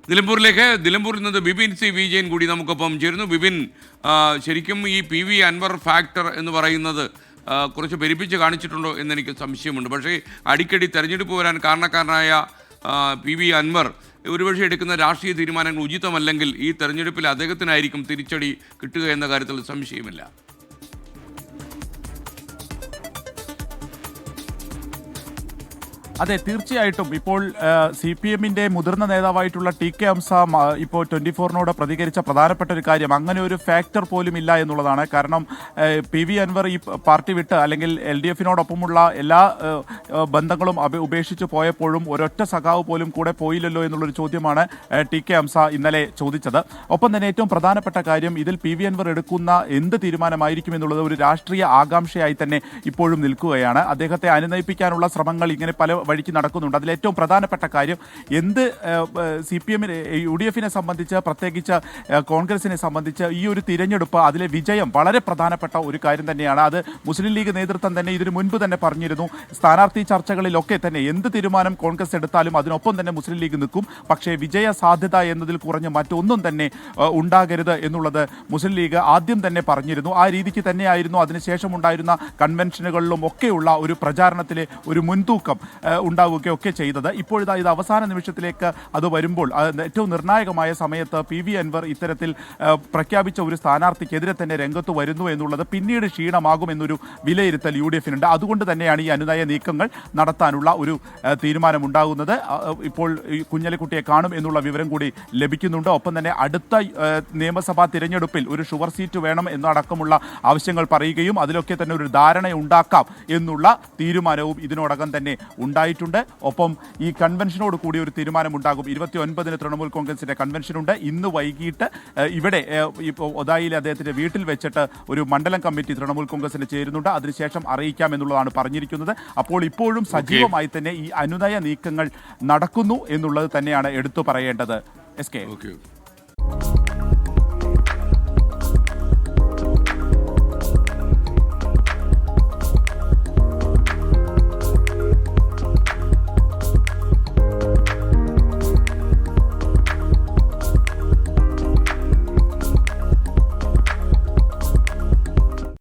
നിലമ്പൂരിൽ നിന്ന് ബിപിൻ സി വിജയൻ കൂടി നമുക്കൊപ്പം ചേരുന്നു. ബിപിൻ, ശരിക്കും ഈ PV അൻവർ ഫാക്ടർ എന്ന് പറയുന്നത് കുറച്ച് പെരുപ്പിച്ച് കാണിച്ചിട്ടുണ്ടോ എന്നെനിക്ക് സംശയമുണ്ട്. പക്ഷേ അടിക്കടി തെരഞ്ഞെടുപ്പ് വരാൻ കാരണക്കാരനായ PV അൻവർ ഒരുപക്ഷെ എടുക്കുന്ന രാഷ്ട്രീയ തീരുമാനങ്ങൾ ഉചിതമല്ലെങ്കിൽ ഈ തെരഞ്ഞെടുപ്പിൽ അദ്ദേഹത്തിനായിരിക്കും തിരിച്ചടി കിട്ടുക എന്ന കാര്യത്തിൽ സംശയമില്ല. അതെ, തീർച്ചയായിട്ടും. ഇപ്പോൾ CPM-ന്റെ മുതിർന്ന നേതാവായിട്ടുള്ള TK ഹംസ ഇപ്പോൾ 24-നോട് പ്രതികരിച്ച പ്രധാനപ്പെട്ട ഒരു കാര്യം അങ്ങനെ ഒരു ഫാക്ടർ പോലും ഇല്ല എന്നുള്ളതാണ്. കാരണം PV അൻവർ ഈ പാർട്ടി വിട്ട് അല്ലെങ്കിൽ LDF-നോടൊപ്പമുള്ള എല്ലാ ബന്ധങ്ങളും ഉപേക്ഷിച്ച് പോയപ്പോഴും ഒരൊറ്റ സഖാവ് പോലും കൂടെ പോയില്ലല്ലോ എന്നുള്ളൊരു ചോദ്യമാണ് TK ഹംസ ഇന്നലെ ചോദിച്ചത്. ഒപ്പം തന്നെ ഏറ്റവും പ്രധാനപ്പെട്ട കാര്യം ഇതിൽ PV അൻവർ എടുക്കുന്ന എന്ത് തീരുമാനമായിരിക്കും എന്നുള്ളത് ഒരു രാഷ്ട്രീയ ആകാംക്ഷയായി തന്നെ ഇപ്പോഴും നിൽക്കുകയാണ്. അദ്ദേഹത്തെ അനുനയിപ്പിക്കാനുള്ള ശ്രമങ്ങൾ ഇങ്ങനെ പല വഴിക്ക് നടക്കുന്നുണ്ട്. അതിലേറ്റവും പ്രധാനപ്പെട്ട കാര്യം എന്ത് CPM-നെ UDF-നെ സംബന്ധിച്ച്, പ്രത്യേകിച്ച് കോൺഗ്രസിനെ സംബന്ധിച്ച് ഈ ഒരു തിരഞ്ഞെടുപ്പ്, അതിലെ വിജയം വളരെ പ്രധാനപ്പെട്ട ഒരു കാര്യം തന്നെയാണ്. അത് മുസ്ലിം ലീഗ് നേതൃത്വം തന്നെ ഇതിനു മുൻപ് തന്നെ പറഞ്ഞിരുന്നു. സ്ഥാനാർത്ഥി ചർച്ചകളിലൊക്കെ തന്നെ എന്ത് തീരുമാനം കോൺഗ്രസ് എടുത്താലും അതിനൊപ്പം തന്നെ മുസ്ലിം ലീഗ് നിൽക്കും. പക്ഷേ വിജയ സാധ്യത എന്നതിൽ കുറഞ്ഞ് മറ്റൊന്നും തന്നെ ഉണ്ടാകരുത് എന്നുള്ളത് മുസ്ലിം ലീഗ് ആദ്യം തന്നെ പറഞ്ഞിരുന്നു. ആ രീതിക്ക് തന്നെയായിരുന്നു അതിനുശേഷം ഉണ്ടായിരുന്ന കൺവെൻഷനുകളിലും ഒക്കെയുള്ള ഒരു പ്രചാരണത്തിലെ ഒരു മുൻതൂക്കം ഉണ്ടാവുകയൊക്കെ ചെയ്തത്. ഇപ്പോഴിതാ ഇത് അവസാന നിമിഷത്തിലേക്ക് അത് വരുമ്പോൾ ഏറ്റവും നിർണായകമായ സമയത്ത് PV അൻവർ ഇത്തരത്തിൽ പ്രഖ്യാപിച്ച ഒരു സ്ഥാനാർത്ഥിക്കെതിരെ തന്നെ രംഗത്ത് വരുന്നു എന്നുള്ളത് പിന്നീട് ക്ഷീണമാകുമെന്നൊരു വിലയിരുത്തൽ UDF-നുണ്ട്. അതുകൊണ്ട് തന്നെയാണ് ഈ അനുനയ നീക്കങ്ങൾ നടത്താനുള്ള ഒരു തീരുമാനമുണ്ടാകുന്നത്. ഇപ്പോൾ കുഞ്ഞാലിക്കുട്ടിയെ കാണും എന്നുള്ള വിവരം കൂടി ലഭിക്കുന്നുണ്ട്. ഒപ്പം തന്നെ അടുത്ത നിയമസഭാ തിരഞ്ഞെടുപ്പിൽ ഒരു ഷുവർ സീറ്റ് വേണം എന്നടക്കമുള്ള ആവശ്യങ്ങൾ പറയുകയും അതിലൊക്കെ തന്നെ ഒരു ധാരണ ഉണ്ടാക്കാം എന്നുള്ള തീരുമാനവും ഇതിനോടകം തന്നെ ഉണ്ടായിട്ടുണ്ട്. ഒപ്പം ഈ കൺവെൻഷനോട് കൂടി ഒരു തീരുമാനമുണ്ടാകും. 29-ന് തൃണമൂൽ കോൺഗ്രസിന്റെ കൺവെൻഷനുണ്ട്. ഇന്ന് വൈകിട്ട് ഇവിടെ ഇപ്പോൾ ഒതായിലെ അദ്ദേഹത്തിന്റെ വീട്ടിൽ വെച്ചിട്ട് ഒരു മണ്ഡലം കമ്മിറ്റി തൃണമൂൽ കോൺഗ്രസിന് ചേരുന്നുണ്ട്. അതിനുശേഷം അറിയിക്കാം എന്നുള്ളതാണ് പറഞ്ഞിരിക്കുന്നത്. അപ്പോൾ ഇപ്പോഴും സജീവമായി തന്നെ ഈ അനുനയ നീക്കങ്ങൾ നടക്കുന്നു എന്നുള്ളത് തന്നെയാണ് എടുത്തു പറയേണ്ടത്. SK.